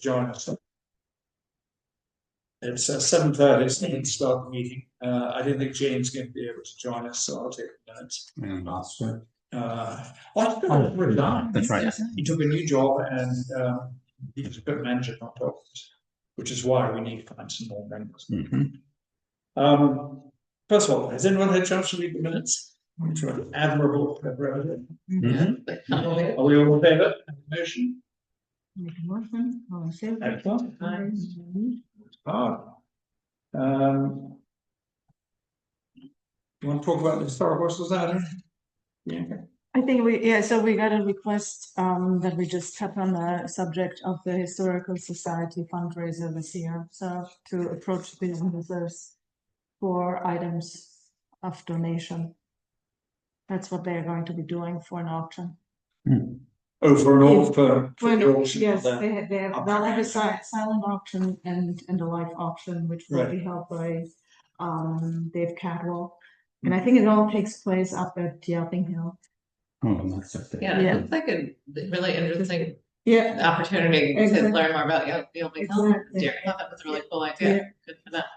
to join us. It's 7:30, so we can start the meeting. I didn't think Jane's going to be able to join us, so I'll take the minutes. And Oscar. Oscar resigned. That's right. He took a new job and he was a bit manager on top of it, which is why we need to find some more members. First of all, has anyone had a chance to read the minutes? Which were admirable. Are we all in favour? Motion? Make a motion. All in favor? Excellent. You want to talk about the historical society? Yeah. I think so we got a request that we just tap on the subject of the Historical Society fundraiser this year. So to approach businesses for items of donation. That's what they're going to be doing for an auction. Oh, for an auction. Yes, they'll have a silent auction and a live auction, which will be held by Dave Cadwell. And I think it all takes place up at Yelping Hill. Oh, that's okay. Yeah, it looks like a really interesting opportunity to learn more about Yelping Hill. I thought that was a really cool idea. Good for that.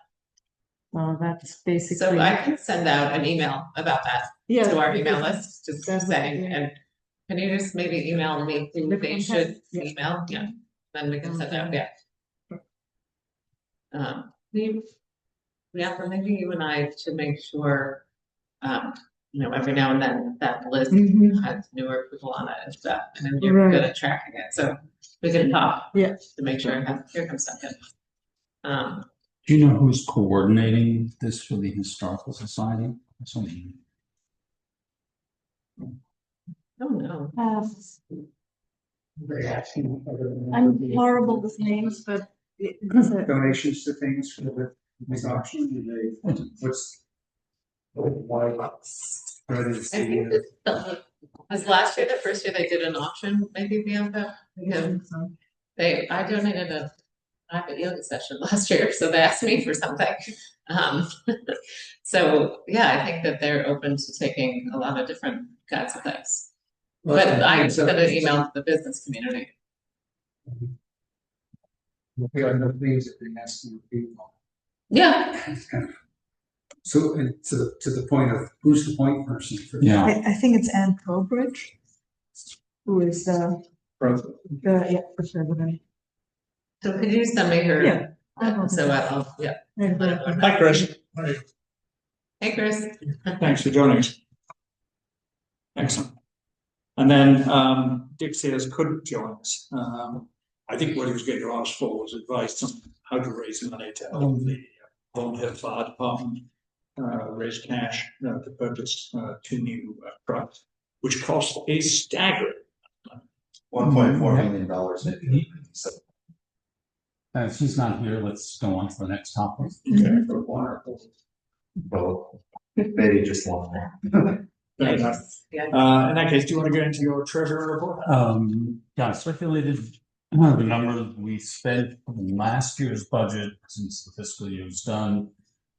Well, that's basically. So I can send out an email about that to our email list, just saying, and can you just maybe email me who they should email? Yeah, then we can send out. For maybe you and I should make sure, every now and then that list has newer people on it and stuff, and then you're good at tracking it, so we can talk to make sure here comes something. Do you know who's coordinating this for the Historical Society? Oh no. I'm horrible with names, but donations to things for this auction. I think was last year the first year they did an auction, maybe Bianca? I donated a private yoga session last year, so they asked me for something. So yeah, I think that they're open to taking a lot of different kinds of things. But I sent an email to the business community. Yeah. So to the point of who's the point person for I think it's Ann Probridge, who is the president. So could you send me her? Yeah. Hi, Chris. Hey, Chris. Thanks for joining us. Excellent. And then Dick says couldn't join us. I think what he was going to ask for was advice on how to raise money to help the Volunteer Fire Department raise cash to purchase 2 new trucks, which cost a staggering $1.4 million. So. If she's not here, let's go on to the next topic. Well, maybe just one more. Fair enough. In that case, do you want to go into your treasurer report? I circulated the number we spent from last year's budget since the fiscal year was done,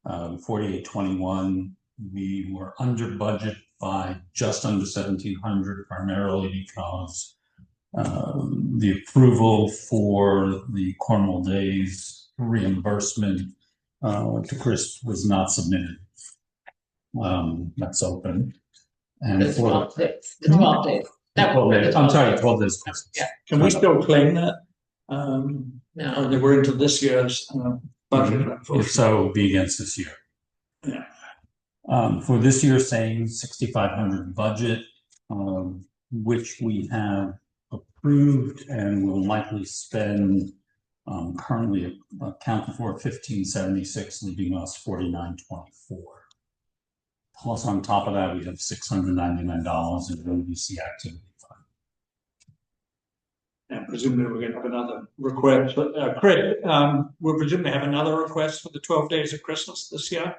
4821. We were under budget by just under 1,700, primarily because the approval for the Cornwall Days reimbursement to Chris was not submitted. That's open. And the 12 days. The 12 days. I'm sorry, 12 days. Yeah. Can we still claim that? No. Or we're into this year's budget. If so, it would be against this year. Yeah. For this year, saying 6,500 budget, which we have approved and will likely spend currently accounted for 1,576, leaving us 4,924. Plus, on top of that, we have $699 in EDC activity fund. And presumably we're going to have another request. Chris, we'll presumably have another request for the 12 days of Christmas this year.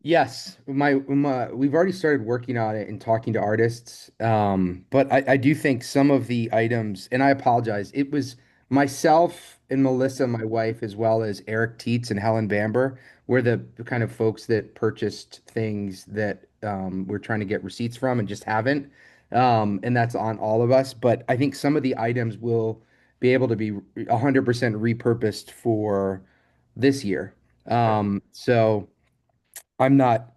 Yes, we've already started working on it and talking to artists. But I do think some of the items, and I apologize, it was myself and Melissa, my wife, as well as Eric Teets and Helen Bamber, were the kind of folks that purchased things that we're trying to get receipts from and just haven't. And that's on all of us. But I think some of the items will be able to be 100% repurposed for this year. So I'm not,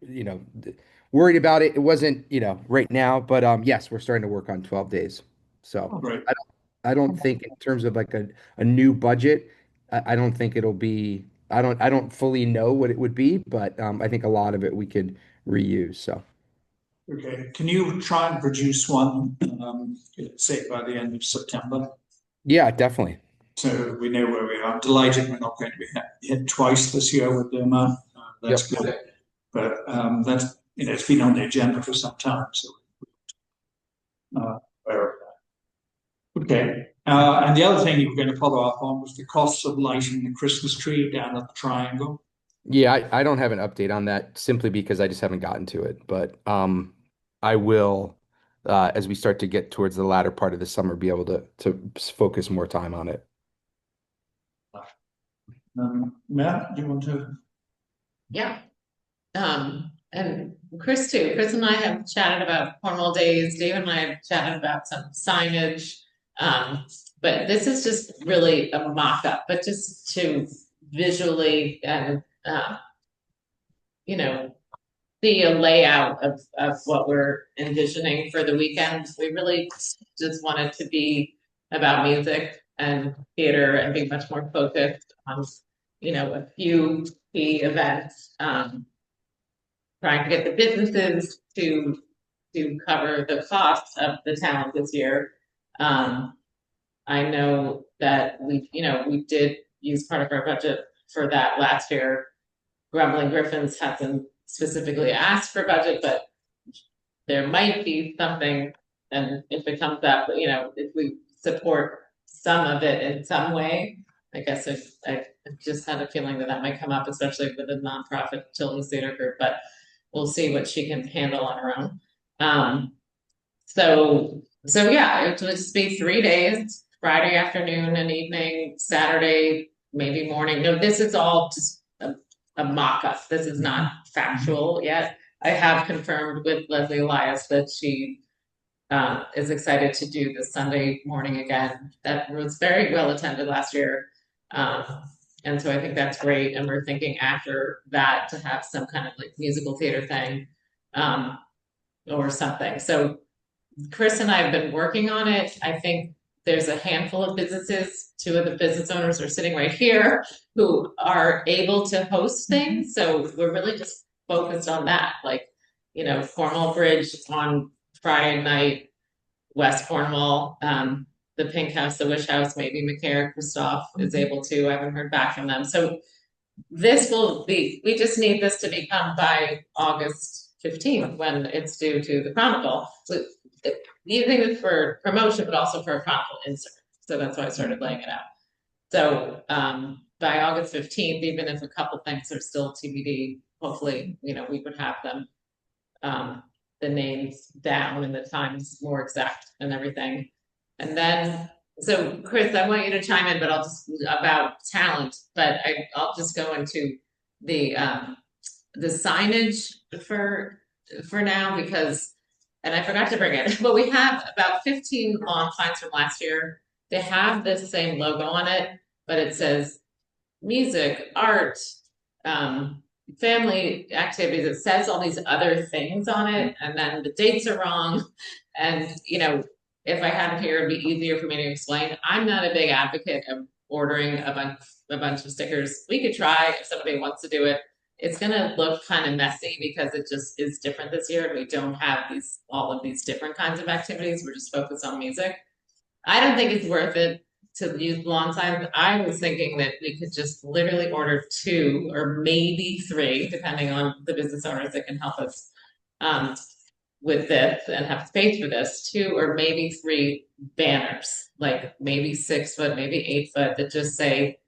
you know, worried about it. It wasn't, right now, but yes, we're starting to work on 12 days. So Great. I don't think in terms of like a new budget, I don't think it'll be, I don't fully know what it would be, but I think a lot of it we could reuse. So Okay, can you try and produce one, say by the end of September? yeah, definitely. So we know where we are. I'm delighted we're not going to be hit twice this year with the amount. That's Yep. good. But that's, it's been on the agenda for some time, so aware of that. Okay. And the other thing you were going to follow up on was the costs of lighting the Christmas tree down at the Triangle. Yeah, I don't have an update on that simply because I just haven't gotten to it, but I will as we start to get towards the latter part of the summer be able to focus more time on it. Matt, do you want to? Yeah. And Chris too. Chris and I have chatted about Cornwall days. Dave and I have chatted about some signage. But this is just really a mock-up, but just to visually and see a layout of what we're envisioning for the weekend. We really just want it to be about music and theater and be much more focused on, a few key events. Trying to get the businesses to cover the costs of the talent this year. I know that we did use part of our budget for that last year. Grumbling Griffins hasn't specifically asked for budget, but there might be something, and if it comes up, if we support some of it in some way, I guess I just had a feeling that might come up, especially with a nonprofit children's theater group, but we'll see what she can handle on her own. So yeah, it will just be 3 days, Friday afternoon and evening, Saturday, maybe morning. No, this is all just a mock-up. This is not factual yet. I have confirmed with Leslie Elias that she is excited to do the Sunday morning again. That was very well attended last year. And so I think that's great. And we're thinking after that to have some kind of like musical theater thing or something. So Chris and I have been working on it. I think there's a handful of businesses, 2 of the business owners are sitting right here, who are able to host things. So we're really just focused on that. Like, Cornwall Bridge on Friday night, West Cornwall, the Pink House, the Wish House, maybe McCare, Christoph is able to. I haven't heard back from them. So this will be, we just need this to become by August 15th when it's due to the Chronicle. So using this for promotion, but also for a Chronicle insert. So that's why I started laying it out. So by August 15th, even if a couple things are still TBD, hopefully, we would have them, the names down and the times more exact and everything. And then, so Chris, I want you to chime in, but I'll just about talent, but I'll just go into the signage for now because, and I forgot to bring it, but we have about 15 lawn signs from last year. They have this same logo on it, but it says music, art, family activities. It says all these other things on it, and then the dates are wrong. And if I had it here, it'd be easier for me to explain. I'm not a big advocate of ordering a bunch of stickers. We could try if somebody wants to do it. It's gonna look kind of messy because it just is different this year. We don't have all of these different kinds of activities. We're just focused on music. I don't think it's worth it to use lawn signs. I was thinking that we could just literally order 2 or maybe 3, depending on the business owners that can help us with this and have space for this, 2 or maybe 3 banners, like maybe 6 foot, maybe 8 foot, that just say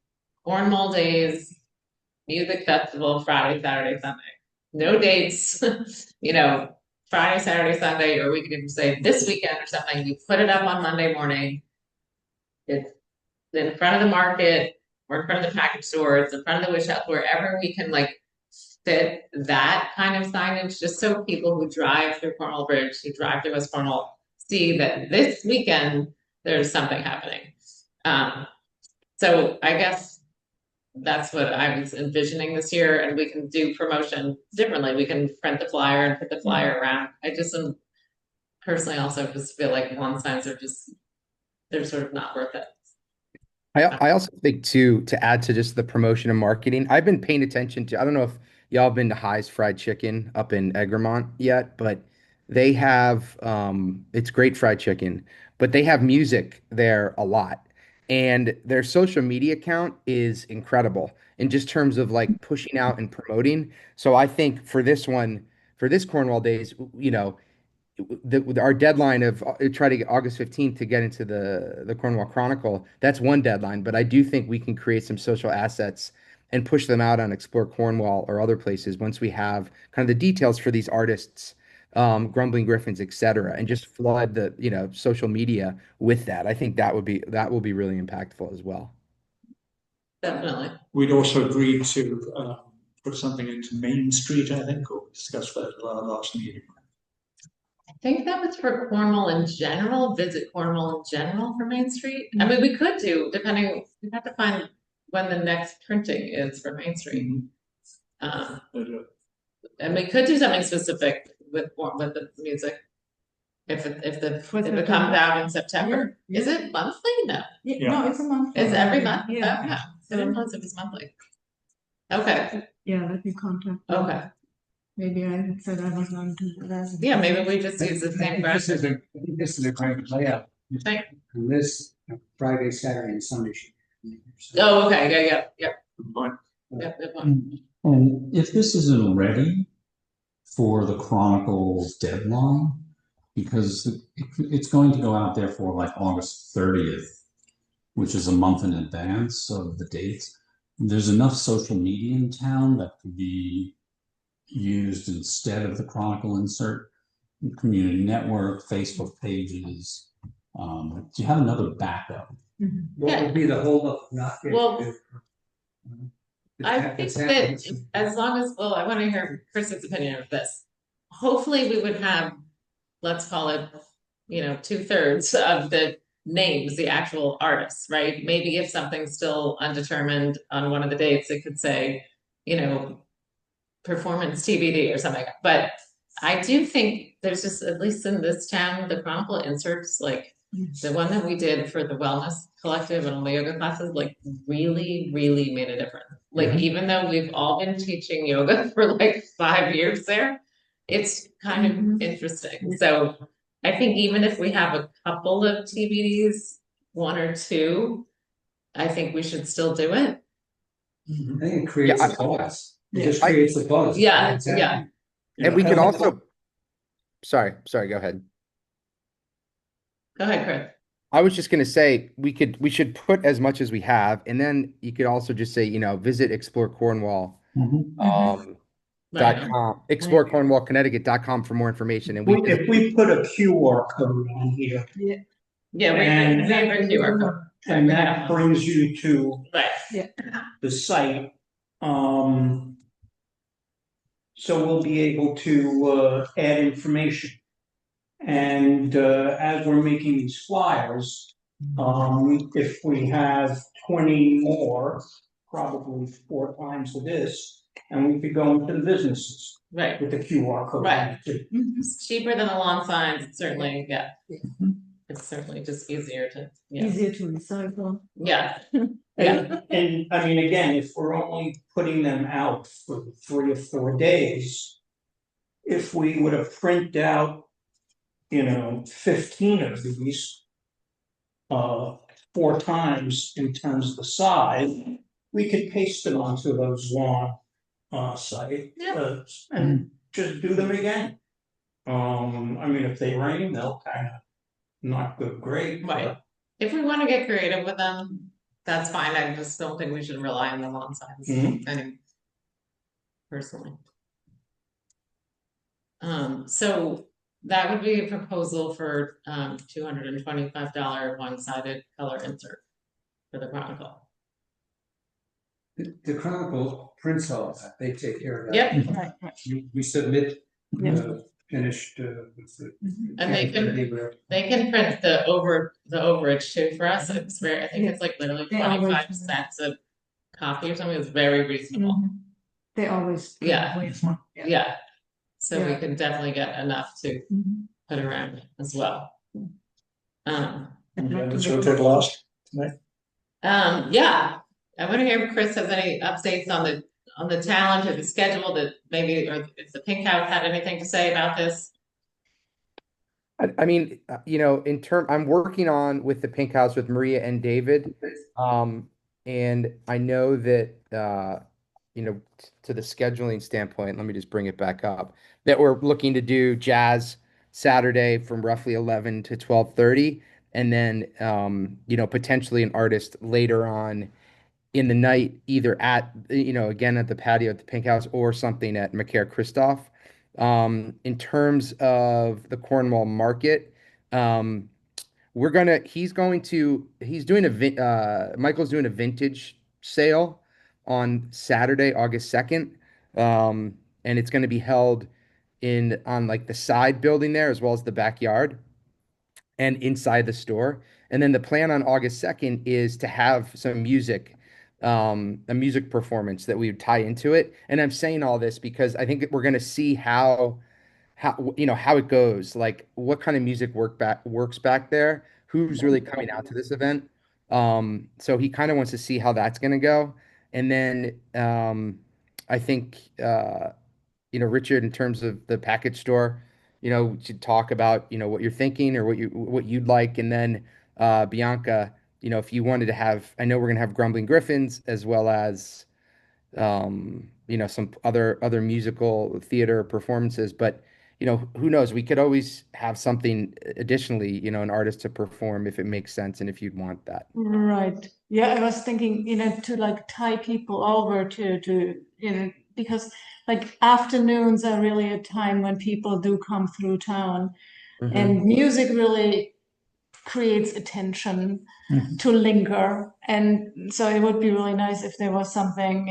Cornwall Days Music Festival, Friday, Saturday, Sunday. No dates, Friday, Saturday, Sunday, or we could even say this weekend or something. You put it up on Monday morning. It's in front of the market or in front of the package store. It's in front of the Wish House, wherever we can fit that kind of signage, just so people who drive through Cornwall Bridge, who drive through West Cornwall, see that this weekend there's something happening. So I guess that's what I was envisioning this year, and we can do promotion differently. We can print the flyer and put the flyer around. I just am personally also just feel like lawn signs are just, they're sort of not worth it. I also think too, to add to just the promotion and marketing, I've been paying attention to, I don't know if y'all been to High's Fried Chicken up in Egremont yet, but they have it's great fried chicken, but they have music there a lot. And their social media account is incredible in just terms of like pushing out and promoting. So I think for this one, for this Cornwall Days, our deadline of try to get August 15th to get into the Cornwall Chronicle, that's one deadline, but I do think we can create some social assets and push them out on Explore Cornwall or other places once we have kind of the details for these artists, Grumbling Griffins, etc., and just flood the, social media with that. I think that will be really impactful as well. Definitely. We'd also agreed to put something into Main Street, I think, or discuss that at our last meeting. I think that was for Cornwall in general, visit Cornwall in general for Main Street. I mean, we could do, depending, we have to find when the next printing is for Main Street. And we could do something specific with the music. If it comes out in September. Yeah. Is it monthly? No. No, it's a month. Is it every month? Yeah. Okay. So I didn't know if it was monthly. Okay, Yeah, let me contact them. okay. Maybe I said I was going to do that. Yeah, maybe we just use the same This brush. is a, this is a great layout. Right. And this Friday, Saturday, and Sunday. Oh, okay, yeah. Fine. Yep. And if this isn't ready for the Chronicle's deadline, because it's going to go out there for like August 30th, which is a month in advance of the dates. There's enough social media in town that could be used instead of the Chronicle insert. Community network, Facebook pages. Do you have another backup? What would be the holdup of not getting Well, it? I think that as long as, well, I want to hear Chris's opinion of this. Hopefully we would have, let's call it, 2/3 of the names, the actual artists, right? Maybe if something's still undetermined on one of the dates, it could say, performance TBD or something. But I do think there's just, at least in this town, the Chronicle inserts, like the one that we did for the Wellness Collective and all the yoga classes, like really, really made a difference. Like, even though we've all been teaching yoga for like 5 years there, it's kind of interesting. So I think even if we have a couple of TBDs, 1 or 2, I think we should still do it. I think it creates a buzz. It just I- creates a buzz. Yeah, Exactly. yeah. And we could also, sorry, go ahead. Go ahead, Chris. I was just gonna say we should put as much as we have, and then you could also just say, visit Explore Cornwall Right. .com, Explore Cornwall Connecticut.com for more information. And we If we put a QR code on here, Yeah, And- favorite QR code. and that brings you to Right. the site, so we'll be able to add information. And as we're making these flyers, if we have 20 more, probably 4 times of this, and we could go into the businesses Right. with the QR code. Right. too. It's cheaper than the lawn signs, it's certainly, yeah. It's certainly just easier to, Easier to recycle. yeah. Yeah. And I mean, again, if we're only putting them out for 3 or 4 days, if we were to print out, 15 of these, 4 times in terms of the size, we could paste them onto those lawn site, Yeah. and just do them again. I mean, if they rain, they'll kind of not go great. but- Right. If we want to get creative with them, that's fine. I just don't think we should rely on the lawn signs. Mhm. Personally. So that would be a proposal for $225 one-sided color insert for the Chronicle. The Chronicle prints all that. They take care of that. Yep. Right. We submit Yeah. finished with the. And they can print the overage too for us. It's very, I think it's like literally They always 25 do. cents a copy or something. It's very reasonable. Mhm. They always. Yeah. Yeah. Yeah. So we Yeah. can definitely get enough to Mhm. put around as well. Yeah, that's what did last tonight. Yeah, I want to hear if Chris has any updates on the challenge or the schedule that maybe, or if the Pink House had anything to say about this. I mean, I'm working on with the Pink House with Maria and David. And I know that, to the scheduling standpoint, let me just bring it back up, that we're looking to do jazz Saturday from roughly 11 to 12:30. And then, potentially an artist later on in the night, either at, again, at the patio at the Pink House or something at McCare Christoph. In terms of the Cornwall market, um, Michael's doing a vintage sale on Saturday, August 2nd. And it's going to be held on like the side building there as well as the backyard and inside the store. And then the plan on August 2nd is to have some music, a music performance that we would tie into it. And I'm saying all this because I think that we're going to see how it goes, like what kind of music works back there, who's really coming out to this event. So he kind of wants to see how that's going to go. And then I think Richard, in terms of the package store, should talk about, what you're thinking or what you'd like. And then Bianca, if you wanted to have, I know we're gonna have Grumbling Griffins as well as some other musical theater performances, but who knows? We could always have something additionally, an artist to perform if it makes sense and if you'd want that. Right. Yeah, I was thinking, to like tie people over to, because like afternoons are really a time when people do come through town, Mhm. and music really creates attention to linger. And so it would be really nice if there was something,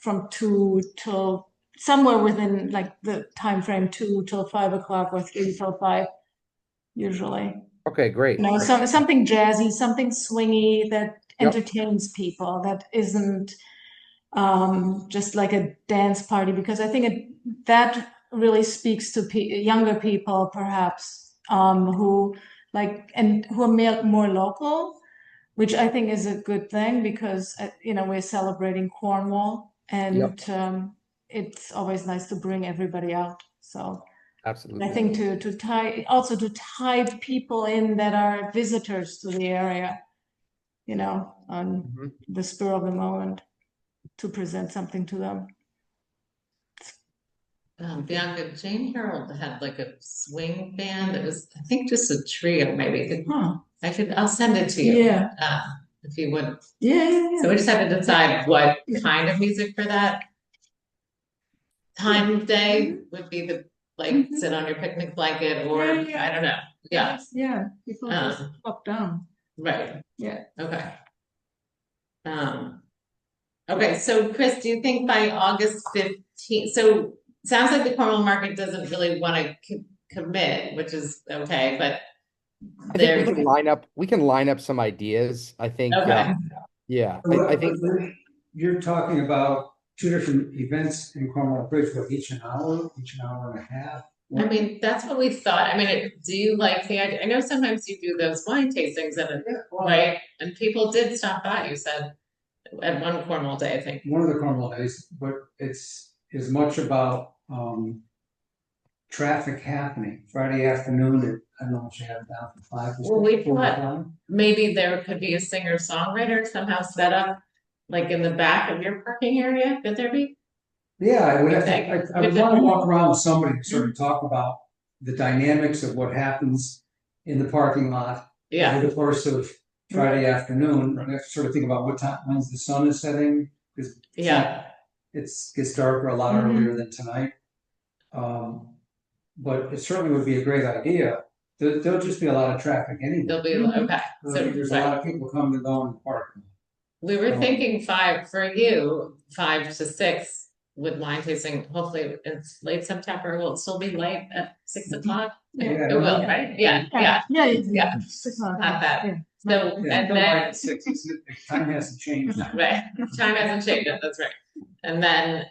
from 2 till somewhere within like the time frame 2 till 5 o'clock or 3 till 5, usually. Okay, great. Something jazzy, something swingy that Yep. entertains people, that isn't just like a dance party, because I think that really speaks to younger people, perhaps, who like, and who are more local, which I think is a good thing because, we're celebrating Cornwall, and it's always nice to bring everybody out. So Absolutely. I think to tie people in that are visitors to the area, on Mhm. the spur of the moment, to present something to them. Bianca, Jane Harold had like a swing band that was, I think, just a trio, maybe. Huh. I'll send it to you. Yeah. If you would. Yeah. So we just have to decide what kind of music for that time of day would be sit on your picnic blanket, or Yeah. I don't know. Yeah. Yeah. People just pop down. Right. Yeah. Okay. Okay, so Chris, do you think by August 15th, so sounds like the Cornwall market doesn't really want to commit, which is okay, but I think we can line up some ideas. I think, okay. Yeah, I think You're talking about two different events in Cornwall Bridge, what, each an hour and a half? I mean, that's what we thought. I mean, do you like the idea? I know sometimes you do those wine tastings right? And people did stop by, you said, at one Cornwall day, I think. One of the Cornwall days, but it's as much about traffic happening Friday afternoon. I don't know if you have it down for 5. Well, we thought maybe there could be a singer-songwriter somehow set up like in the back of your parking area. Could there be? Yeah, I would want to walk around with somebody to sort of Mm-hmm. talk about the dynamics of what happens in the parking lot over the course of Friday afternoon. I have to sort of think about what time, when's the sun is setting, because it gets darker a lot earlier than tonight. But it certainly would be a great idea. There'll just be a lot of traffic anyway. There'll be okay. So There's a lot of people coming to go in the park. We were thinking 5 for you, 5 to 6 with wine tasting, hopefully it's late September, will it still be light at 6 o'clock? Yeah. It will, right? Yeah, yeah, Yeah. not that. Yeah. So, Yeah, and don't then. mind at 6, time hasn't changed. Right, time hasn't changed it, that's right. And then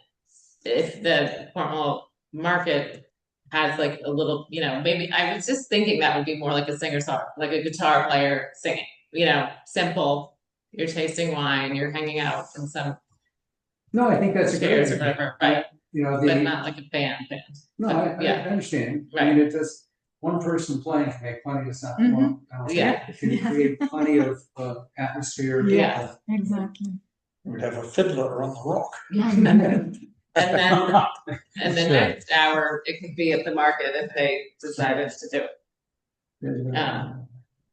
if the Cornwall market has like a little, maybe, I was just thinking that would be more like a singer-songwriter, like a guitar player singing, simple. You're tasting wine, you're hanging out in some No, I think that's a great chairs or idea. whatever, right? You know, But not like a band. no, But, I yeah, understand. I Right. mean, it does, one person playing can make plenty of sound. Mhm. Well, Yeah. it can create plenty of atmosphere. Yeah. Exactly. We'd have a fiddler on the rock. and then Well, and the Sure. next hour, it could be at the market if they decided to do it.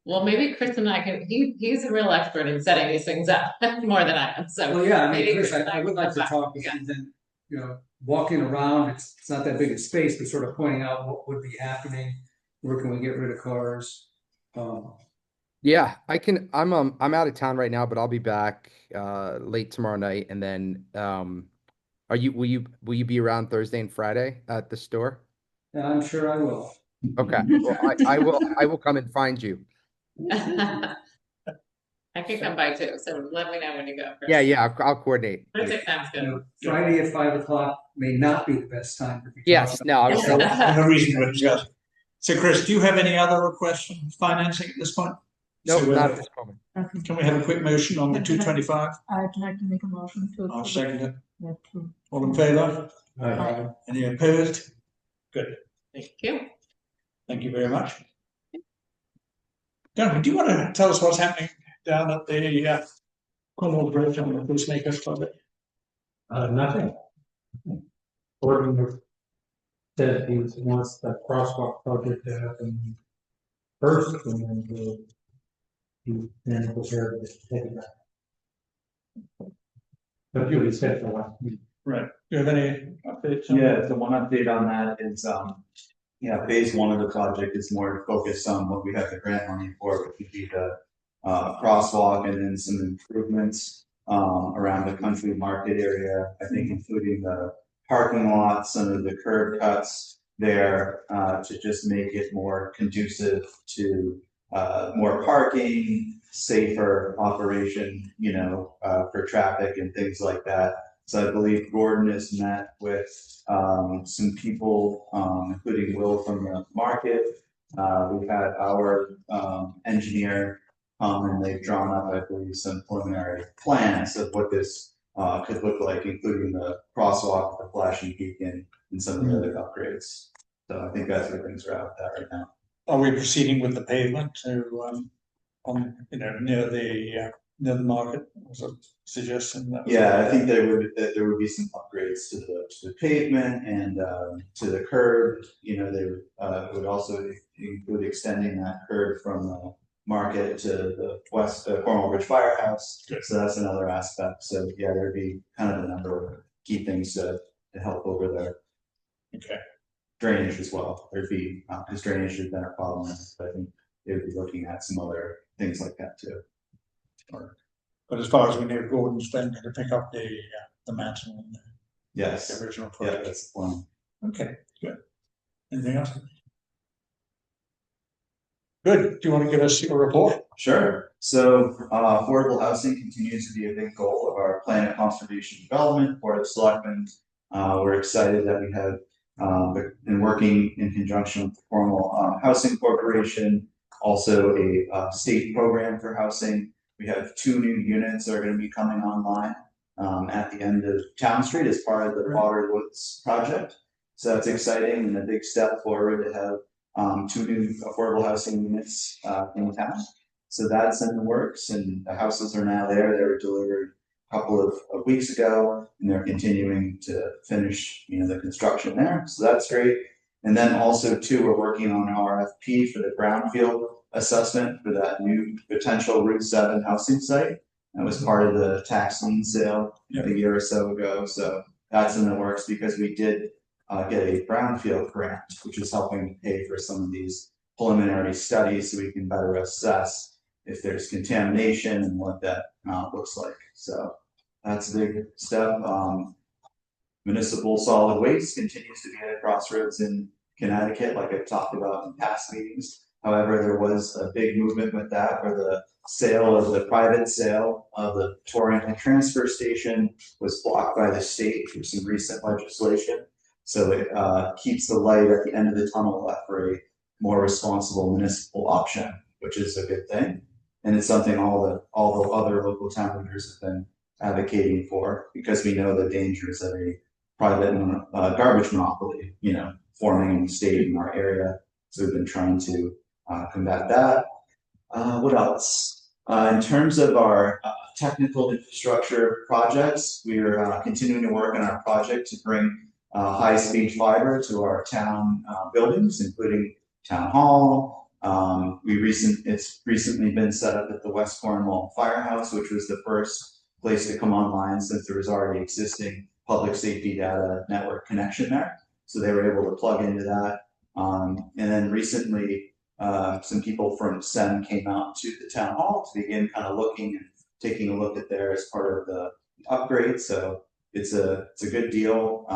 Well, maybe Chris and I can, he's a real expert in setting these things up more than I am, so. Well, yeah, I mean, maybe Chris, Chris and I would like to can come talk with back. you then, walking around, it's not that big a space, but sort of pointing out what would be happening, where can we get rid of cars? Yeah, I can. I'm out of town right now, but I'll be back late tomorrow night. And then will you be around Thursday and Friday at the store? Yeah, I'm sure I will. Okay. Well, I will come and find you. I can come by too, so let me know when you go. Chris. Yeah, I'll coordinate. Thursday sounds You good. know, Friday at 5 o'clock may not be the best time for. Yes, no, I was no reason to discuss. So Chris, do you have any other requests on financing at this point? Nope, So, not at this moment. Okay. Can we have a quick motion on the 225? I'd like to make a motion to. I'll second it. Yeah, to- All in favour? Aye. Any opposed? Good. Thank you. Thank you very much. Gentlemen, do you want to tell us what's happening down at the Cornwall Bridge on the Peacemakers Club? Nothing. Gordon said he wants the crosswalk project to happen first, and then then prepare to take it back. But you said for last week. Right. Do you have any updates? Yeah, the one update on that is, phase one of the project is more focused on what we have the grant money for, which would be the crosswalk and then some improvements around the country market area, I think including the parking lot, some of the curb cuts there, to just make it more conducive to more parking, safer operation, for traffic and things like that. So I believe Gordon has met with some people, including Will from the market. We've had our engineer and they've drawn up, I believe, some preliminary plans of what this could look like, including the crosswalk, the flashing beacon, and some of the other upgrades. So I think that's where things are at with that right now. Are we proceeding with the pavement to near the market? Was a suggestion that? Yeah, I think there would be some upgrades to the pavement and to the curb. They would also include extending that curb from the market to the west Cornwall Ridge Firehouse. Good. So that's another aspect. So yeah, there'd be kind of a number of key things to help over there. Okay. Drainage as well. There'd be because drainage has been a problem. But I think they would be looking at some other things like that too. But as far as we know, Gordon's then going to pick up the mantle and Yes. the original Yeah, project. that's the plan. Okay, good. Anything else? Good. Do you want to give us your report? Sure. So affordable housing continues to be a big goal of our plan of conservation development for the selectmen. We're excited that we have been working in conjunction with the Cornwall Housing Corporation, also a state program for housing. We have 2 new units that are going to be coming online at the end of Town Street as part of the Waterwoods project. So that's exciting and a big step forward to have 2 new affordable housing units in town. So that's in the works, and the houses are now there. They were delivered a couple of weeks ago, and they're continuing to finish, the construction there. So that's great. And then also too, we're working on an RFP for the brownfield assessment for that new potential Route 7 housing site. That was part of the tax lien sale a year or so ago. So that's in the works because we did get a brownfield grant, which is helping to pay for some of these preliminary studies so we can better assess if there's contamination and what that looks like. So that's a big step. Municipal solid waste continues to be at a crossroads in Connecticut, like I've talked about in past meetings. However, there was a big movement with that where the private sale of the Torrington transfer station was blocked by the state through some recent legislation. So it keeps the light at the end of the tunnel left for a more responsible municipal option, which is a good thing. And it's something all the other local town leaders have been advocating for, because we know the dangers of a private garbage monopoly, forming in the state in our area. So we've been trying to combat that. What else? In terms of our technical infrastructure projects, we are continuing to work on our project to bring high-speed fiber to our town buildings, including town hall. It's recently been set up at the West Cornwall Firehouse, which was the first place to come online since there was already existing public safety data network connection there. So they were able to plug into that. And then recently, some people from SEM came out to the town hall to begin kind of looking and taking a look at there as part of the upgrade. So it's a good deal.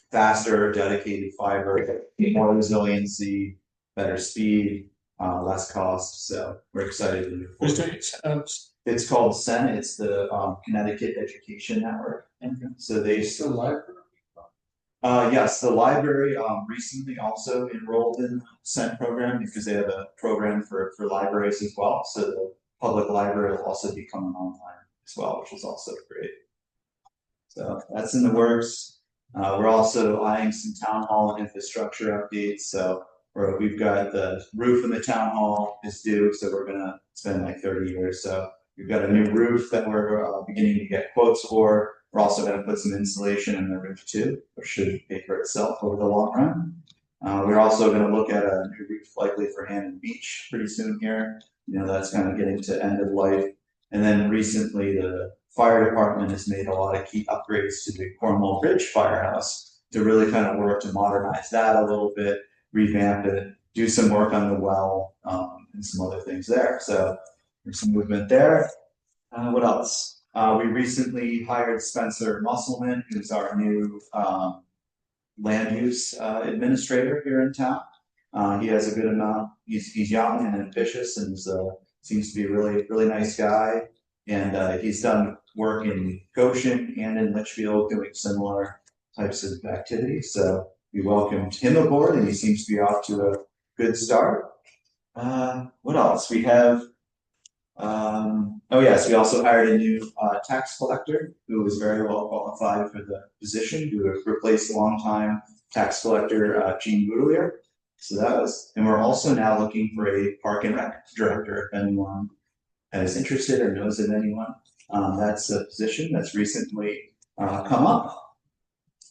Faster, dedicated fiber, more resiliency, better speed, less cost. So we're excited to move forward. It's called SEN. It's the Connecticut Education Network. So they still library. Yes, the library recently also enrolled in the SEN program because they have a program for libraries as well. So the public library will also be coming online as well, which is also great. So that's in the works. We're also eyeing some town hall and infrastructure updates. So we've got the roof in the town hall is due, so we're gonna spend like 30 years. So we've got a new roof that we're beginning to get quotes for. We're also going to put some insulation in the roof too, which should pay for itself over the long run. We're also going to look at a new roof likely for Hammond Beach pretty soon here. That's kind of getting to end of life. And then recently the fire department has made a lot of key upgrades to the Cornwall Bridge Firehouse to really kind of work to modernize that a little bit, revamp it, do some work on the well, and some other things there. So there's some movement there. What else? We recently hired Spencer Musselman, who's our new land use administrator here in town. He has a good amount. He's young and ambitious, and seems to be a really nice guy. And he's done work in Goshen and in Litchfield doing similar types of activities. So we welcomed him aboard, and he seems to be off to a good start. What else? We have. Oh yes, we also hired a new tax collector who was very well qualified for the position to replace longtime tax collector Gene Boudelier. So that was, and we're also now looking for a park and rec director if anyone is interested or knows of anyone. That's a position that's recently come up.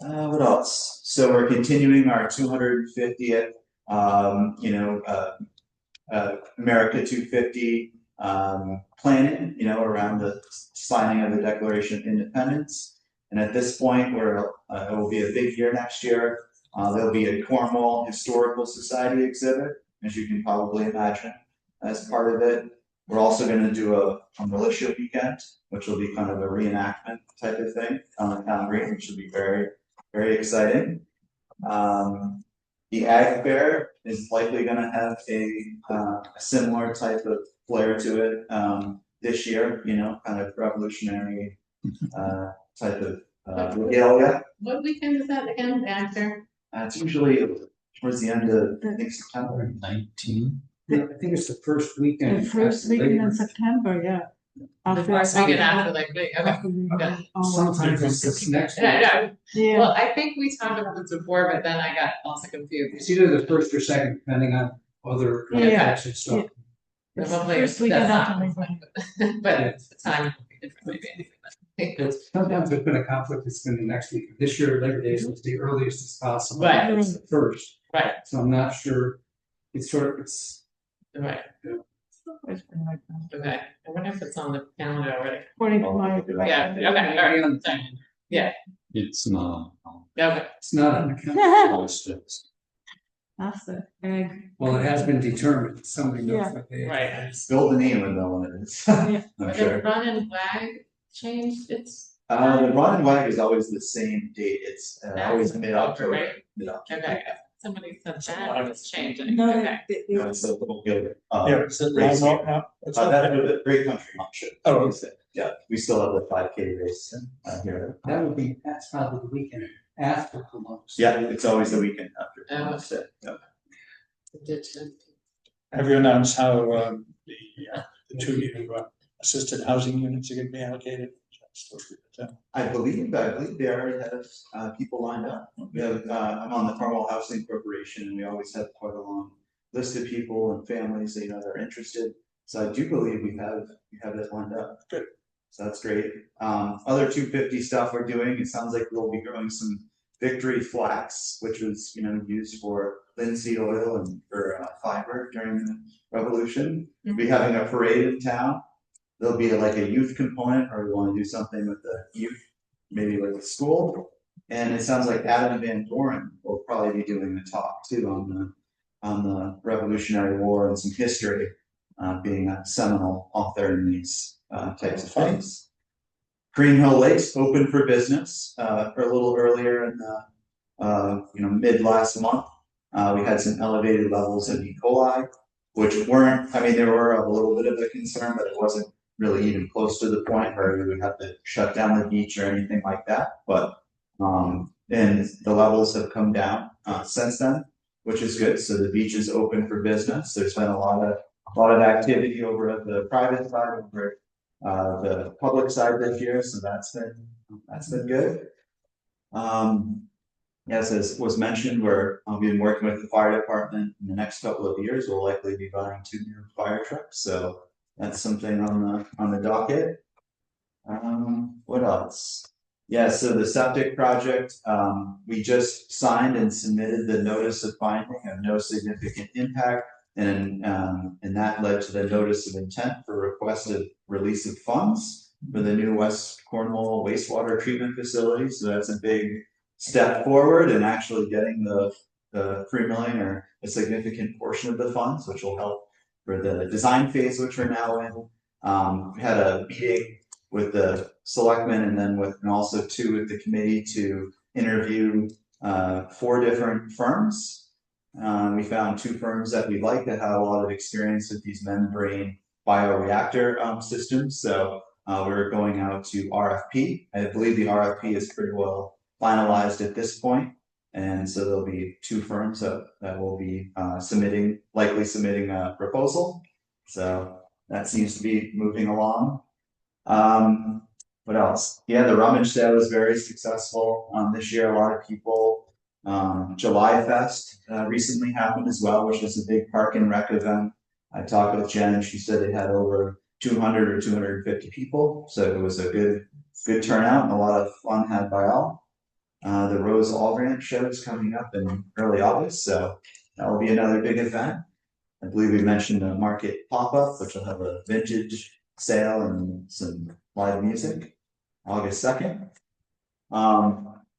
What else? So we're continuing our 250th, America 250 planning, around the signing of the Declaration of Independence. And at this point, it will be a big year next year. There'll be a Cornwall Historical Society exhibit, as you can probably imagine, as part of it. We're also going to do a militia weekend, which will be kind of a reenactment type of thing on the town green, which will be very, very exciting. The Ag Fair is likely going to have a similar type of flair to it this year, kind of revolutionary type of regalia. What weekend is that again, Ag Fair? It's usually towards the end of, I think, September. 19. I think it's the first weekend. The first weekend in September, yeah. The first weekend after Labor Day, okay. Sometimes it's this next week. Yeah. Well, I think we talked about this before, but then I got also confused. It's either the first or second, depending on other contracts and stuff. But hopefully First weekend that's after not, Labor but the time will be different maybe. Sometimes there's been a conflict, it's been the next week. This year, Labor Day is the earliest as possible. Right. It's the first. Right. So I'm not sure. It's Right. Okay. I wonder if it's on the calendar already. According to my. Yeah. Okay. All right. Sorry. Yeah. It's not. Okay. It's not on the calendar. That's the egg. Well, it has been determined. Somebody knows Yeah. what they. Right. Build the name and know what it is. Yeah. I'm But sure. the run and flag changed its. The run and wag is always the same date. It's always mid-October. Right? Mid-October. Okay, somebody said that was changing, No, okay. No, it's a little good. Yeah, it's a race landmark here. now. It's That was a great country option. Oh, Yeah, we still have the 5K race here. That's probably the weekend after Columbus. Yeah, it's always the weekend after. Oh. Columbus Day. Yeah. have you announced how the two new assisted housing units are going to be allocated? I believe they already have people lined up. We have, I'm on the Cornwall Housing Corporation, and we always have quite a long list of people and families that are interested. So I do believe we have that lined up. Good. So that's great. Other 250 stuff we're doing. It sounds like we'll be growing some Victory flax, which was used for linseed oil and for fiber during the Revolution. We'll be having a parade in town. There'll be like a youth component, or we want to do something with the youth, maybe like a school. And it sounds like Adam Van Doren will probably be doing the talk too on the Revolutionary War and some history, being a seminal author in these types of things. Green Hill Lake's open for business. A little earlier in the mid last month, we had some elevated levels of E. coli, which weren't. I mean, there were a little bit of a concern, but it wasn't really even close to the point where we would have to shut down the beach or anything like that. But and the levels have come down since then, which is good. So the beach is open for business. There's been a lot of activity over at the private side, over the public side this year. So that's been good. As was mentioned, I'll be working with the fire department in the next couple of years. We'll likely be buying 2 new fire trucks. So that's something on the docket. What else? Yeah, so the septic project, we just signed and submitted the notice of finding of no significant impact, and that led to the notice of intent for requested release of funds for the new West Cornwall wastewater treatment facility. So that's a big step forward in actually getting the $3 million or a significant portion of the funds, which will help for the design phase, which we're now in. We had a meeting with the selectmen and also two with the committee to interview 4 different firms. We found 2 firms that we like that had a lot of experience with these membrane bioreactor systems. So we're going out to RFP. I believe the RFP is pretty well finalized at this point. And so there'll be 2 firms that will be likely submitting a proposal. So that seems to be moving along. What else? Yeah, the rummage sale was very successful this year. A lot of people. July Fest recently happened as well, which was a big park and rec event. I talked with Jen. She said they had over 200 or 250 people. So it was a good turnout and a lot of fun had by all. The Rose Allgrant show is coming up in early August, so that will be another big event. I believe we mentioned a market pop-up, which will have a vintage sale and some live music, August 2nd.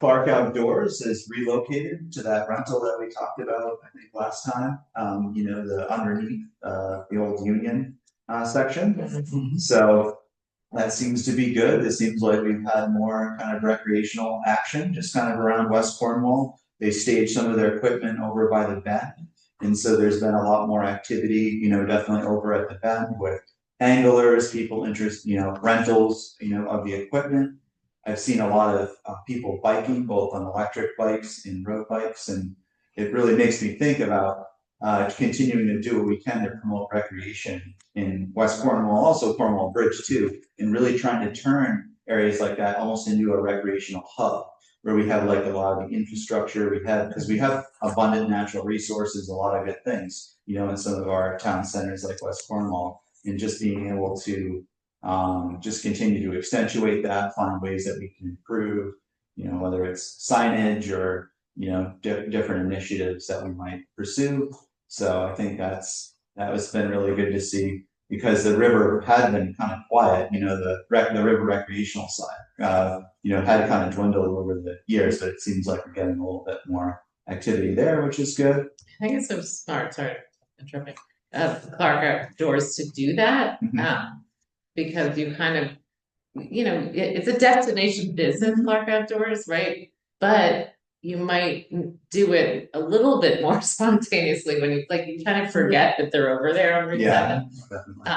Park Outdoors is relocated to that rental that we talked about, I think, last time. The underneath the old Union section. So that seems to be good. It seems like we've had more kind of recreational action just kind of around West Cornwall. They staged some of their equipment over by the bend. And so there's been a lot more activity, definitely over at the bend with anglers, people interested, rentals, of the equipment. I've seen a lot of people biking, both on electric bikes and road bikes. And it really makes me think about continuing to do what we can to promote recreation in West Cornwall, also Cornwall Bridge too, and really trying to turn areas like that almost into a recreational hub where we have like a lot of the infrastructure because we have abundant natural resources, a lot of good things, in some of our town centers like West Cornwall, and just being able to just continue to accentuate that, find ways that we can improve, whether it's signage or, different initiatives that we might pursue. So I think that was been really good to see, because the river had been kind of quiet, the river recreational side, had kind of dwindled over the years, but it seems like we're getting a little bit more activity there, which is good. I think it's so smart, sorry, interrupting, Clark Outdoors to do that, because you kind of you know, it's a destination business, Clark Outdoors, right? But you might do it a little bit more spontaneously when you kind of forget that they're over there on Route Yeah, 7. definitely.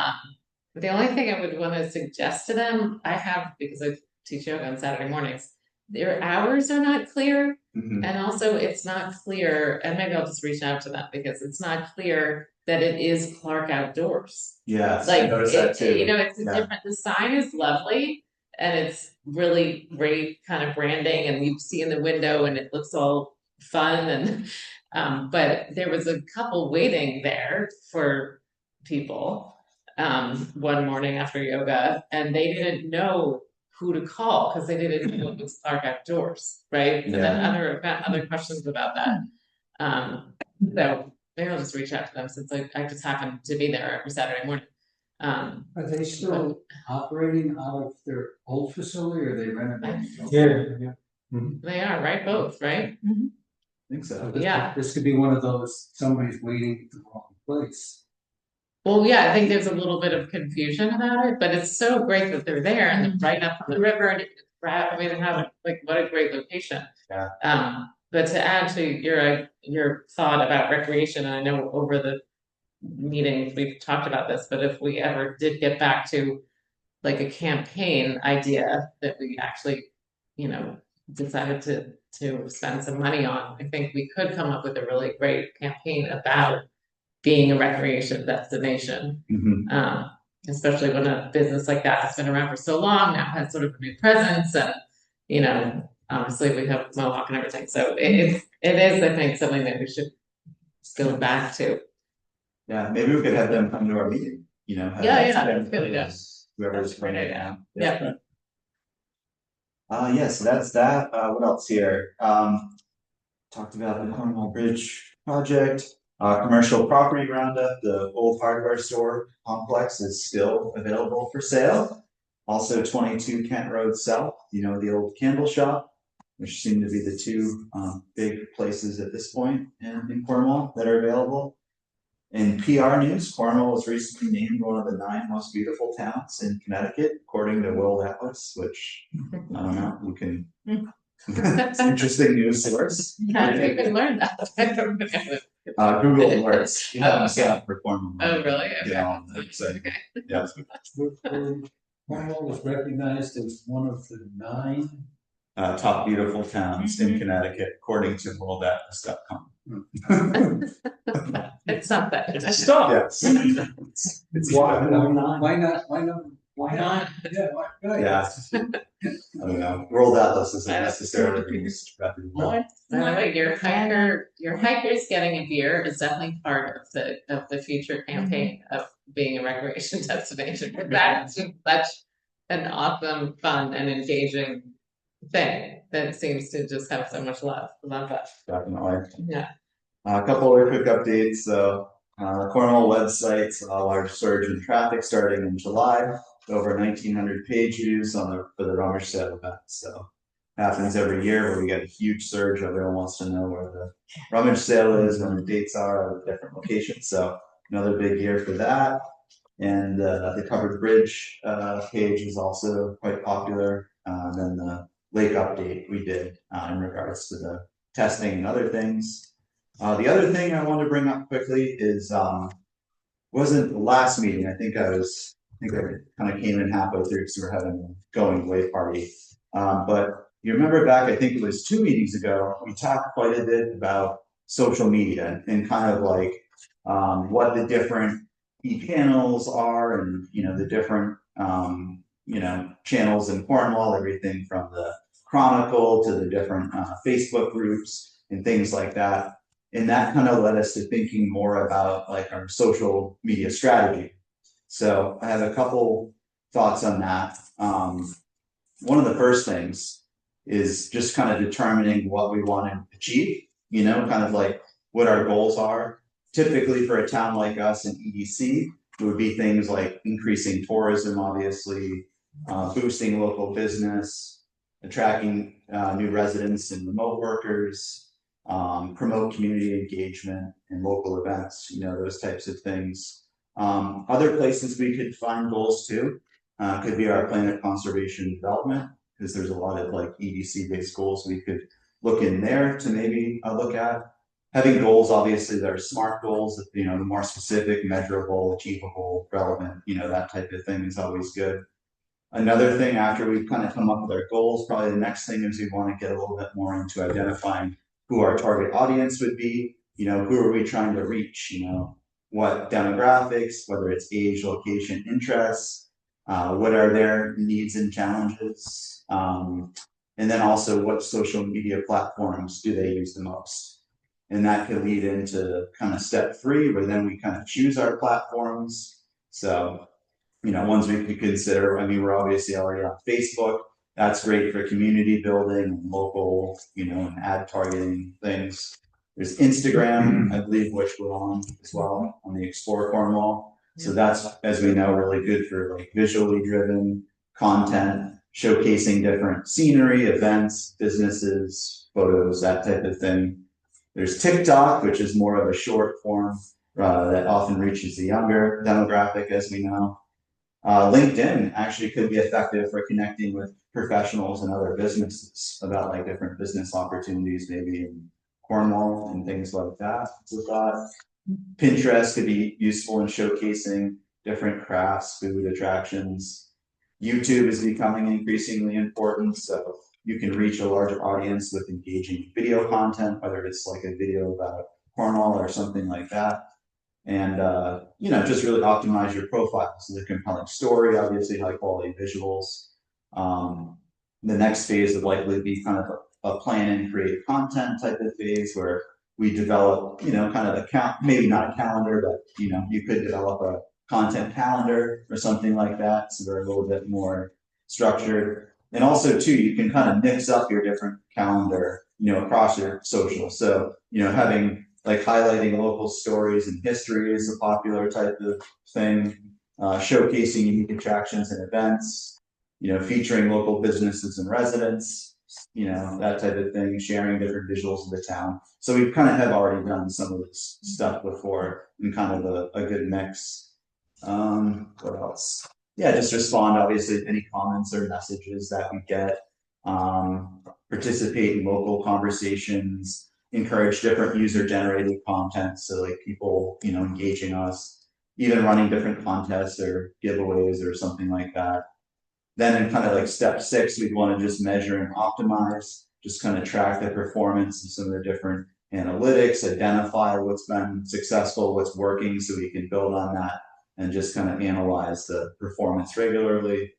The only thing I would want to suggest to them, I have, because I teach yoga on Saturday mornings, their hours are not clear. Mhm. And also it's not clear, and maybe I'll just reach out to them because it's not clear that it is Clark Outdoors. Yes, I Like, noticed that too. you know, it's a Yeah. different, the sign is lovely and it's really great kind of branding and you see in the window and it looks all fun and, but there was a couple waiting there for people, one morning after yoga and they didn't know who to call because they didn't know it was Clark Outdoors, right? And then other questions about that. So maybe I'll just reach out to them since I just happen to be there every Saturday morning. Are they still operating out of their old facility or are they renovating? Yeah. They are, right? Both, right? I think so. Yeah. This could be one of those, somebody's waiting at the wrong place. Well, yeah, I think there's a little bit of confusion about it, but it's so great that they're there and they're right up on the river and I mean, they have like what a great location. Yeah. But to add to your thought about recreation, and I know over the meetings we've talked about this, but if we ever did get back to like a campaign idea that we actually, you know, decided to spend some money on, I think we could come up with a really great campaign about being a recreation destination. Mhm. Especially when a business like that has been around for so long now, has sort of a new presence and, you know, obviously we have Mohawk and everything. So it is, I think, something that we should go back to. Yeah, maybe we could have them come to our meeting, you know. Yeah, that's good, yeah. Whoever's bringing it down. Yeah. Yes, that's that. What else here? Talked about the Cornwall Bridge project. Commercial property roundup, the old hardware store complex is still available for sale. Also 22 Kent Road South, you know, the old candle shop, which seem to be the two big places at this point in Cornwall that are available. In PR news, Cornwall was recently named one of the 9 most beautiful towns in Connecticut, according to World Atlas, which I don't know, you can. It's an interesting news source. How did you even learn that? I don't know. Google Alerts. You have Oh, set up for Cornwall. Oh, really? Okay. Yeah, on the website. Yeah. Cornwall was recognized as one of the 9 Top beautiful towns in Connecticut, according to worldatlas.com. It's not that. It's a stop. Yes. It's Why wild. not? Why not? Yeah, why? Yeah. I don't know. World Atlas isn't necessarily the most reputable. Your hiker's getting a beer is definitely part of the future campaign of being a recreation destination. That's such an awesome, fun, and engaging thing that seems to just have so much love. Love that. Definitely. Yeah. A couple other quick updates. So, the Cornwall website saw a large surge in traffic starting in July. Over 1,900 page views for the rummage sale event. So, happens every year where we get a huge surge. Everyone wants to know where the rummage sale is, when the dates are at different locations. So, another big year for that. And the covered bridge page is also quite popular. Then the lake update we did in regards to the testing and other things. The other thing I want to bring up quickly is wasn't the last meeting. I think I kind of came in halfway through because we were having a going away party. But you remember back, I think it was 2 meetings ago, we talked quite a bit about social media and kind of like what the different channels are and, you know, the different, you know, channels in Cornwall, everything from the Chronicle to the different Facebook groups and things like that. And that kind of led us to thinking more about like our social media strategy. So I have a couple thoughts on that. One of the first things is just kind of determining what we want to achieve, you know, kind of like what our goals are. Typically for a town like us in EDC, it would be things like increasing tourism, obviously, boosting local business, attracting new residents and remote workers, promote community engagement and local events, you know, those types of things. Other places we could find goals too could be our planet conservation development, because there's a lot of like EDC based goals we could look in there to maybe look at. Having goals, obviously, that are SMART goals, the more specific, measurable, achievable, relevant, that type of thing is always good. Another thing after we've kind of come up with our goals, probably the next thing is we want to get a little bit more into identifying who our target audience would be. Who are we trying to reach? What demographics, whether it's age, location, interests, what are their needs and challenges? And then also what social media platforms do they use the most? And that could lead into kind of step 3, where then we kind of choose our platforms. So, ones we could consider, we're obviously already on Facebook. That's great for community building, local, and ad targeting things. There's Instagram, I believe, which we're on as well, on the Explore Cornwall. So that's, as we know, really good for like visually driven content, showcasing different scenery, events, businesses, photos, that type of thing. There's TikTok, which is more of a short form that often reaches the younger demographic, as we know. LinkedIn actually could be effective for connecting with professionals and other businesses about like different business opportunities, maybe in Cornwall and things like that. Pinterest could be useful in showcasing different crafts, food, attractions. YouTube is becoming increasingly important, so you can reach a larger audience with engaging video content, whether it's like a video about Cornwall or something like that. And, just really optimize your profile. So the compelling story, obviously high quality visuals. The next phase would likely be kind of a plan and create content type of phase where we develop, kind of maybe not a calendar, but, you could develop a content calendar or something like that. So they're a little bit more structured. And also too, you can kind of mix up your different calendar, across your social. So, having like highlighting local stories and history is a popular type of thing, showcasing unique attractions and events, featuring local businesses and residents, that type of thing, sharing different visuals of the town. So we kind of have already done some of this stuff before in kind of a good mix. What else? Yeah, just respond obviously to any comments or messages that we get, participate in local conversations, encourage different user generated content. So like people, engaging us, even running different contests or giveaways or something like that. Then in kind of like step 6, we'd want to just measure and optimize, just kind of track the performance of some of the different analytics, identify what's been successful, what's working, so we can build on that and just kind of analyze the performance regularly.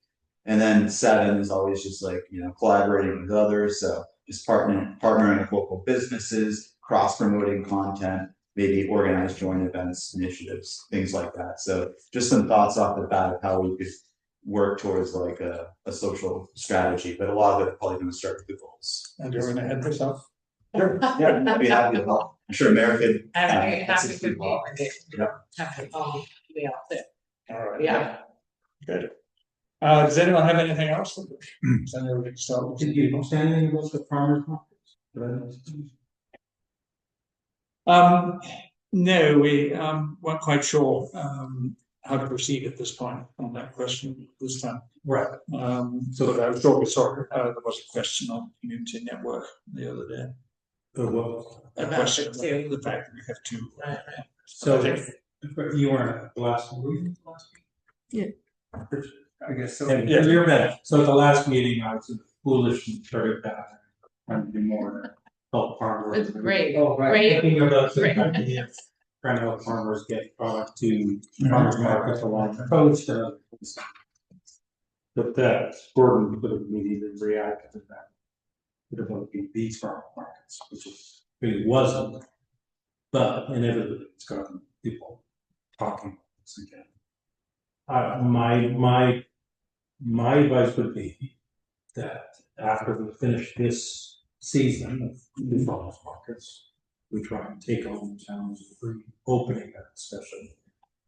And then 7 is always just like, collaborating with others. So just partnering with local businesses, cross-promoting content, maybe organize joint events, initiatives, things like that. So just some thoughts off the bat of how we could work towards like a social strategy, but a lot of it probably going to start with the goals. And you're going to head this off? Sure. Yeah, I'd be happy to help. I'm sure America could. I'd be happy to be with it. Have it all be out there. All right. Yeah. Good. Does anyone have anything else? Does anyone start with? Did you say anything about the farmers markets? No, we weren't quite sure how to proceed at this point on that question this time. Right. So I was sure we saw there was a question on community network the other day. A question about the fact that we have 2. Right. So you weren't at the last meeting? Yeah. I guess so. Yeah, you're better. So at the last meeting, I was foolish and started back trying to do more help farmers. It's great. Oh, right. Great. Thinking about the Great. idea of trying to help farmers get product to farmers markets along the coast. But that Gordon could have immediately reacted to that. Could have been these farmer markets, which is really wasn't. But inevitably, it's gotten people talking about this again. My advice would be that after we finish this season of the farmers markets, we try and take on the challenge of reopening that discussion.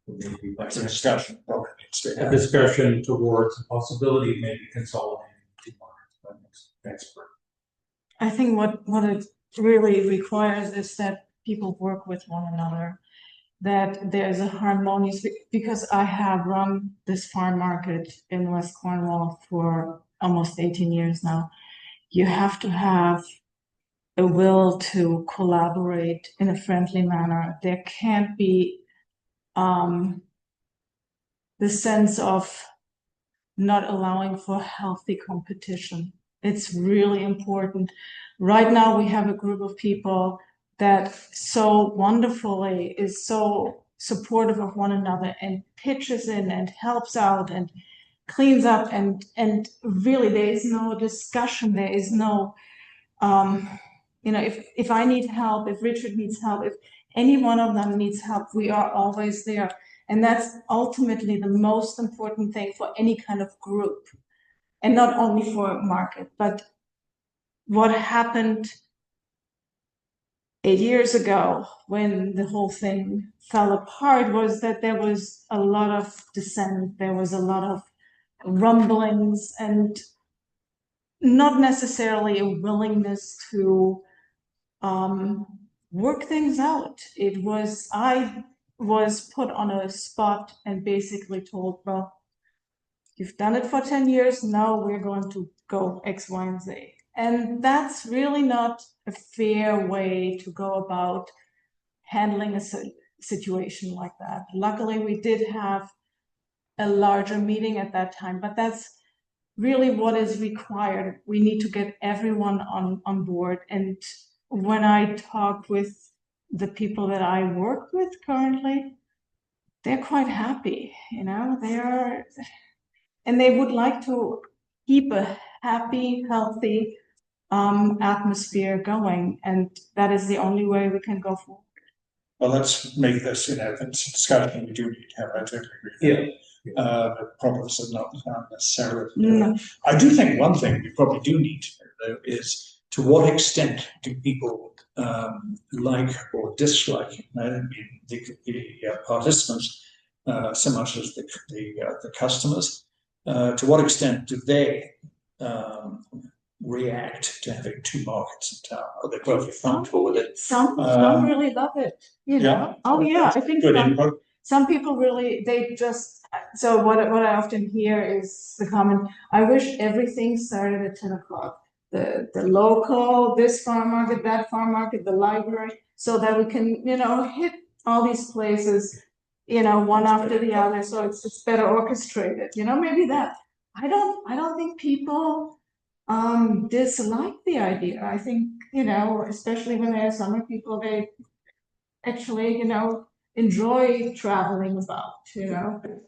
Maybe That's a discussion. a discussion towards the possibility of maybe consolidating 2 markets by next spring. I think what it really requires is that people work with one another that there's a harmonious, because I have run this farm market in West Cornwall for almost 18 years now. You have to have a will to collaborate in a friendly manner. There can't be the sense of not allowing for healthy competition. It's really important. Right now, we have a group of people that so wonderfully is so supportive of one another and pitches in and helps out and cleans up and really there is no discussion. There is no, if I need help, if Richard needs help, if any one of them needs help, we are always there. And that's ultimately the most important thing for any kind of group. And not only for a market, but what happened 8 years ago when the whole thing fell apart was that there was a lot of dissent, there was a lot of rumblings, and not necessarily a willingness to work things out. I was put on a spot and basically told, well, you've done it for 10 years, now we're going to go X, Y, and Z. And that's really not a fair way to go about handling a situation like that. Luckily, we did have a larger meeting at that time, but that's really what is required. We need to get everyone on board. And when I talk with the people that I work with currently, they're quite happy, and they would like to keep a happy, healthy atmosphere going, and that is the only way we can go forward. Well, let's make this, it's a discussion we do need to have. I totally agree. The problems are not necessarily. No. I do think one thing we probably do need to know, though, is to what extent do people like or dislike, I don't mean the participants so much as the customers. To what extent do they react to having two markets in town? Are they perfectly comfortable with it? Some really love it. Yeah. Oh yeah, I think Good input. some people really, they just, so what I often hear is the comment, I wish everything started at 10 o'clock. The local, this farm market, that farm market, the library, so that we can, hit all these places, one after the other, so it's better orchestrated, maybe that. I don't think people dislike the idea. I think, especially when there are summer people, they actually, enjoy traveling about, and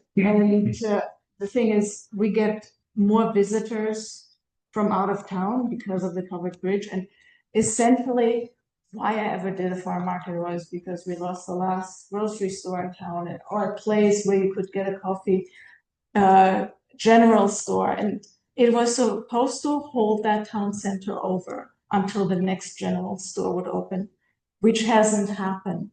the thing is, we get more visitors from out of town because of the covered bridge, and essentially why I ever did a farm market was because we lost the last grocery store in town, or a place where you could get a coffee, general store, and it was supposed to hold that town center over until the next general store would open, which hasn't happened.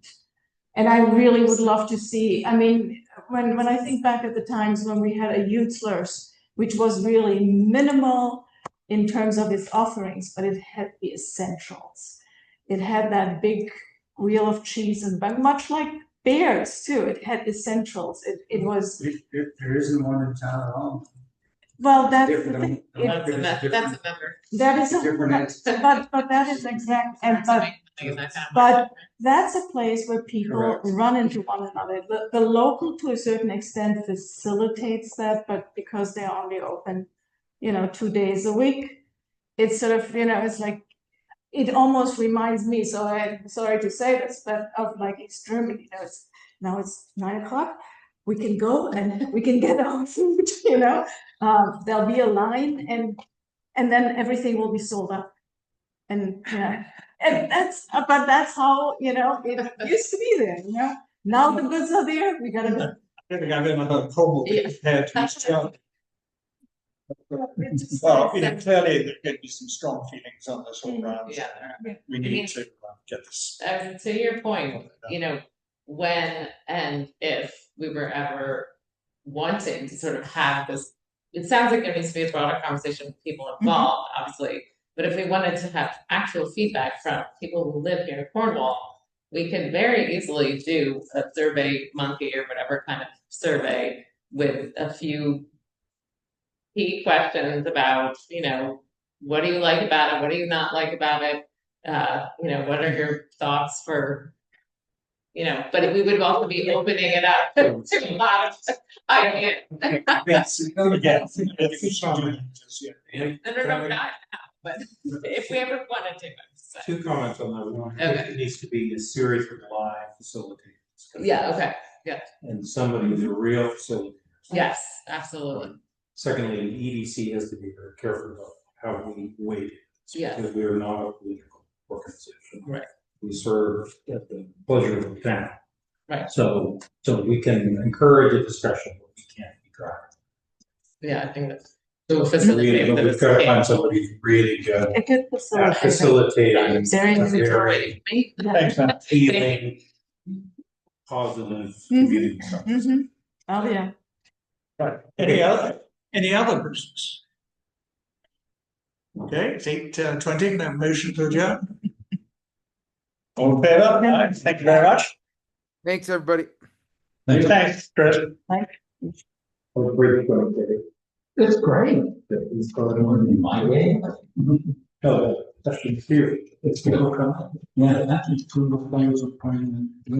And I really would love to see, I mean, when I think back at the times when we had a Utzler's, which was really minimal in terms of its offerings, but it had the essentials. It had that big wheel of cheese, and but much like Bears too, it had essentials. It was. There isn't one in town at all. Well, that's Different the thing. That's a member. That is a different. but that is exact, and but that's a place where people Correct. run into one another. The local, to a certain extent, facilitates that, but because they're only open, 2 days a week, it's sort of, it's like, it almost reminds me, so I'm sorry to say this, but of like East Germany, now it's 9 o'clock, we can go and we can get our food, there'll be a line and then everything will be sold out. And and that's how, it used to be there, Now the goods are there, we gotta go. I think I'm in another Cornwall compared to East Germany. Well, clearly there could be some strong feelings on this all round. Yeah. We need to get this. To your point, when and if we were ever wanting to sort of have this, it sounds like there needs to be a broader conversation with people involved, obviously. But if we wanted to have actual feedback from people who live here in Cornwall, we can very easily do a survey monkey or whatever kind of survey with a few key questions about, what do you like about it? What do you not like about it? What are your thoughts for, but we would also be opening it up to a lot of ideas. No, not now, but if we ever wanted to. Two comments on that. One, Okay. it needs to be a series of live facilitators. Yeah, okay, And somebody who's a real facilitator. yes, absolutely. Secondly, the EDC has to be very careful about how we weight it. Yeah. Because we are not a political organization. Right. We serve at the pleasure of the town. Right. So we can encourage a discussion, but we can't be driving. Yeah, I think that's so facilitate. But we've got to find somebody who's really good A good at facilitating. Very very Thanks, man. healing, positive community stuff. Oh, yeah. Right. Any other business? Okay, it's 8:20, no motion to adjourn. All in favour? Aye. Thank you very much. Thanks, everybody. Thanks, Chris. It's great. It's going on in my way. No, that's in theory. It's going to come. Yeah, that's true.